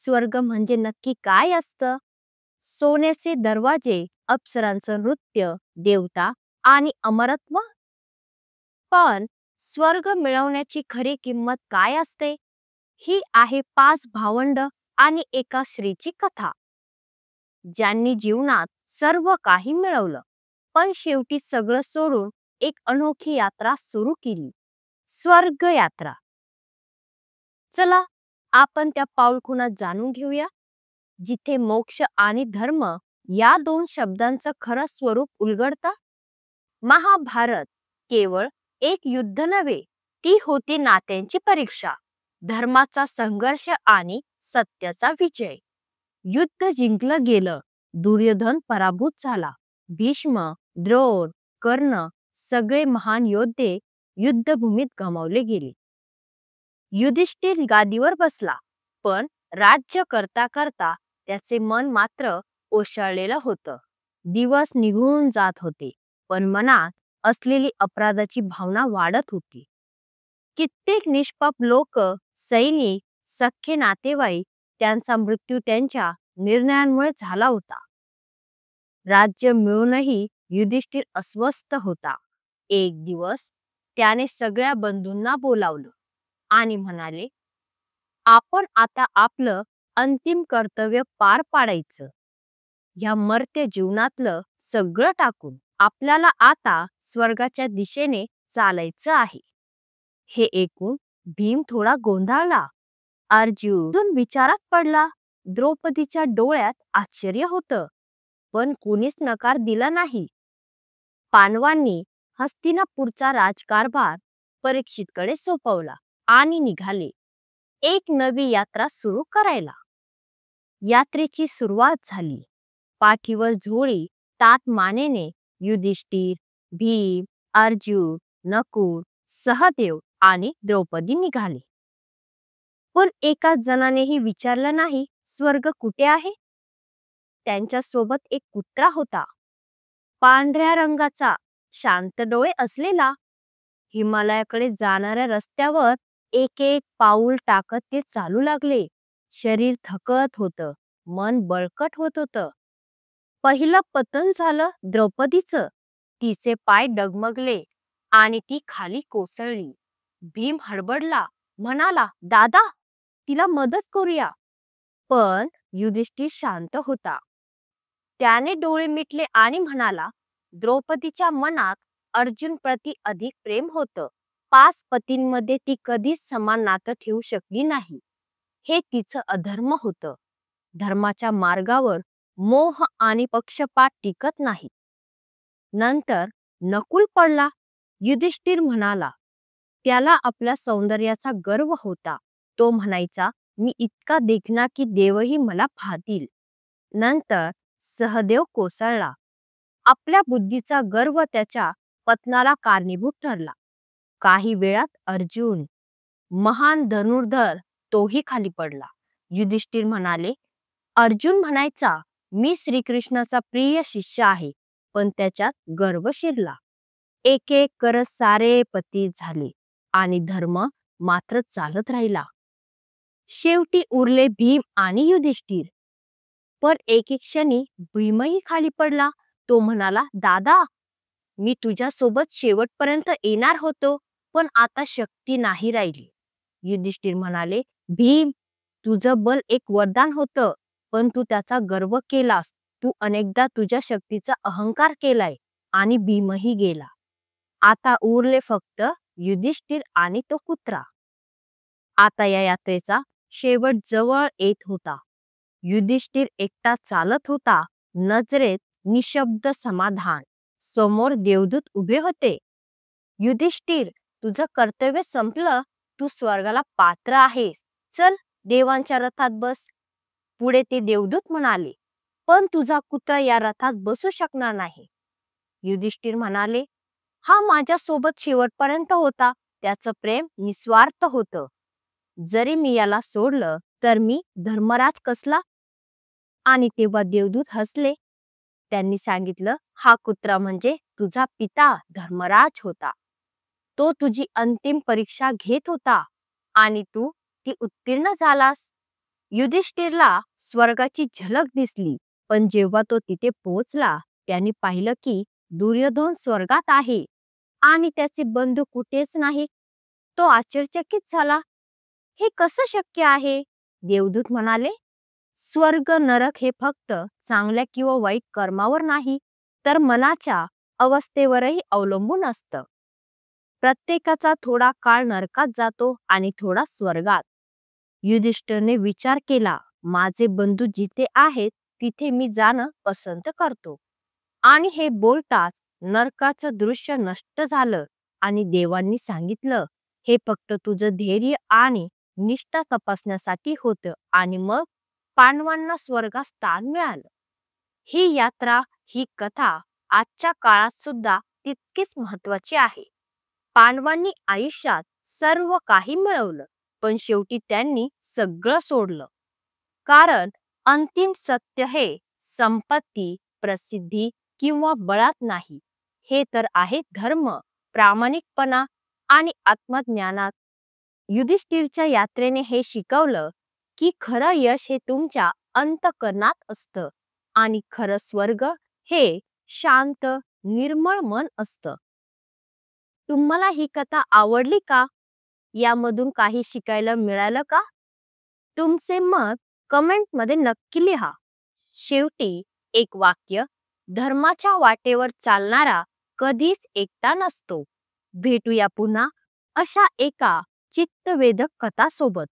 स्वर्ग म्हणजे नक्की काय असतं? सोन्याचे दरवाजे, अप्सरांचं नृत्य, देवता आणि अमरत्व? पण स्वर्ग मिळवण्याची खरी किंमत काय असते? ही आहे 5 भावंड आणि एका स्त्रीची कथा, ज्यांनी जीवनात सर्व काही मिळवलं, पण शेवटी सगळं सोडून एक अनोखी यात्रा सुरू केली, स्वर्ग यात्रा. चला, आपण त्या पाऊलखुणा जाणून घेऊया, जिथे मोक्ष आणि धर्म या दोन शब्दांचं खरं स्वरूप उलगडतं. महाभारत केवळ एक युद्ध नव्हे, ती होती नात्यांची परीक्षा, धर्माचा संघर्ष आणि सत्याचा विजय. युद्ध जिंकलं गेलं, दुर्योधन पराभूत झाला, भीष्म, द्रोण, कर्ण सगळे महान योद्धे युद्धभूमीत गमावले गेले. युधिष्ठिर गादीवर बसला, पण राज्य करता करता त्याचे मन मात्र ओशाळलेलं होतं. दिवस निघून जात होते, पण मनात असलेली अपराधाची भावना वाढत होती. कित्येक निष्पाप लोक, सैनिक, सख्खे नातेवाईक, त्यांचा मृत्यू त्यांच्या निर्णयांमुळे झाला होता. राज्य मिळूनही युधिष्ठिर अस्वस्थ होता. एक दिवस त्याने सगळ्या बंधूंना बोलावलं आणि म्हणाले, आपण आता आपलं अंतिम कर्तव्य पार पाडायचं. या मर्त्य जीवनातलं सगळं टाकून आपल्याला आता स्वर्गाच्या दिशेने चालायचं आहे. हे ऐकून भीम थोडा गोंधळला. अर्जुन विचारात पडला. द्रौपदीच्या डोळ्यात आश्चर्य होतं, पण कुणीच नकार दिला नाही. पांडवांनी हस्तिनापूरचा राजकारभार परीक्षितकडे सोपवला आणि निघाले एक नवी यात्रा सुरू करायला. यात्रेची सुरुवात झाली. पाठीवर झोळी, तात मानेने युधिष्ठिर, भीम, अर्जुन, नकुल, सहदेव आणि द्रौपदी निघाले. पण एका जणानेही विचारलं नाही, स्वर्ग कुठे आहे? त्यांच्या सोबत एक कुत्रा होता, पांढऱ्या रंगाचा, शांत डोळे असलेला. हिमालयाकडे जाणाऱ्या रस्त्यावर एक एक पाऊल टाकत ते चालू लागले. शरीर थकत होतं, मन बळकट होत होतं. पहिलं पतन झालं द्रौपदीचं. तिचे पाय डगमगले आणि ती खाली कोसळली. भीम हडबडला, म्हणाला, दादा, तिला मदत करूया. पण युधिष्ठिर शांत होता. त्याने डोळे मिटले आणि म्हणाला, द्रौपदीच्या मनात अर्जुन प्रति अधिक प्रेम होतं. 5 पतींमध्ये ती कधीच समान नातं ठेवू शकली नाही. हे तिचं अधर्म होतं. धर्माच्या मार्गावर मोह आणि पक्षपात टिकत नाही. नंतर नकुल पडला. युधिष्ठिर म्हणाला, त्याला आपल्या सौंदर्याचा गर्व होता. तो म्हणायचा, मी इतका देखणा की देवही मला पाहतील. नंतर सहदेव कोसळला. आपल्या बुद्धीचा गर्व त्याच्या पतनाला कारणीभूत ठरला. काही वेळात अर्जुन, महान धनुर्धर, तोही खाली पडला. युधिष्ठिर म्हणाले, अर्जुन म्हणायचा, मी श्रीकृष्णाचा प्रिय शिष्य आहे, पण त्याच्यात गर्व शिरला. एक एक करत सारे पती झाले आणि धर्म मात्र चालत राहिला. शेवटी उरले भीम आणि युधिष्ठिर. पण एक क्षणी भीमही खाली पडला. तो म्हणाला, दादा, मी तुझ्या सोबत शेवटपर्यंत येणार होतो, पण आता शक्ती नाही राहिली. युधिष्ठिर म्हणाले, भीम, तुझं बल एक वरदान होतं, पण तू त्याचा गर्व केलास. तू अनेकदा तुझ्या शक्तीचा अहंकार केलाय आणि भीमही गेला. आता उरले फक्त युधिष्ठिर आणि तो कुत्रा. आता या यात्रेचा शेवट जवळ येत होता. युधिष्ठिर एकटा चालत होता. नजरेत निशब्द समाधान. समोर देवदूत उभे होते. युधिष्ठिर, तुझं कर्तव्य संपलं. तू स्वर्गाला पात्र आहेस. चल, देवांच्या रथात बस. पुढे ते देवदूत म्हणाले, पण तुझा कुत्रा या रथात बसू शकणार नाही. युधिष्ठिर म्हणाले, हा माझ्या सोबत शेवटपर्यंत होता. त्याचं प्रेम निस्वार्थ होतं. जरी मी याला सोडलं तर मी धर्मराज कसला? आणि तेव्हा देवदूत हसले. त्यांनी सांगितलं, हा कुत्रा म्हणजे तुझा पिता धर्मराज होता. तो तुझी अंतिम परीक्षा घेत होता आणि तू ती उत्तीर्ण झालास. युधिष्ठिरला स्वर्गाची झलक दिसली, पण जेव्हा तो तिथे पोहोचला, त्याने पाहिलं की दुर्योधन स्वर्गात आहे आणि त्याचे बंधू कुठेच नाही. तो आश्चर्यचकित झाला. हे कसं शक्य आहे? देवदूत म्हणाले, स्वर्ग नरक हे फक्त चांगल्या किंवा वाईट कर्मावर नाही, तर मनाच्या अवस्थेवरही अवलंबून असतं. प्रत्येकाचा थोडा काळ नरकात जातो आणि थोडा स्वर्गात. युधिष्ठिरने विचार केला, माझे बंधू जिथे आहेत तिथे मी जाणं पसंत करतो. आणि हे बोलताच नरकाचं दृश्य नष्ट झालं आणि देवांनी सांगितलं, हे फक्त तुझं धैर्य आणि निष्ठा तपासण्यासाठी होतं आणि मग पांडवांना स्वर्गात स्थान मिळालं. ही यात्रा, ही कथा आजच्या काळात सुद्धा तितकीच महत्वाची आहे. पांडवांनी आयुष्यात सर्व काही मिळवलं, पण शेवटी त्यांनी सगळं सोडलं. कारण अंतिम सत्य हे संपत्ती, प्रसिद्धी किंवा बळात नाही. हे तर आहे धर्म, प्रामाणिकपणा आणि आत्मज्ञानात. युधिष्ठिरच्या यात्रेने हे शिकवलं की खरं यश हे तुमच्या अंतःकरणात असतं आणि खरं स्वर्ग हे शांत, निर्मळ मन असतं. तुम्हाला ही कथा आवडली का? यामधून काही शिकायला मिळालं का? तुमचे मत कमेंटमध्ये नक्की लिहा. शेवटी एक वाक्य, धर्माच्या वाटेवर चालणारा कधीच एकटा नसतो. भेटूया पुन्हा अशा एका चित्तवेधक कथासोबत.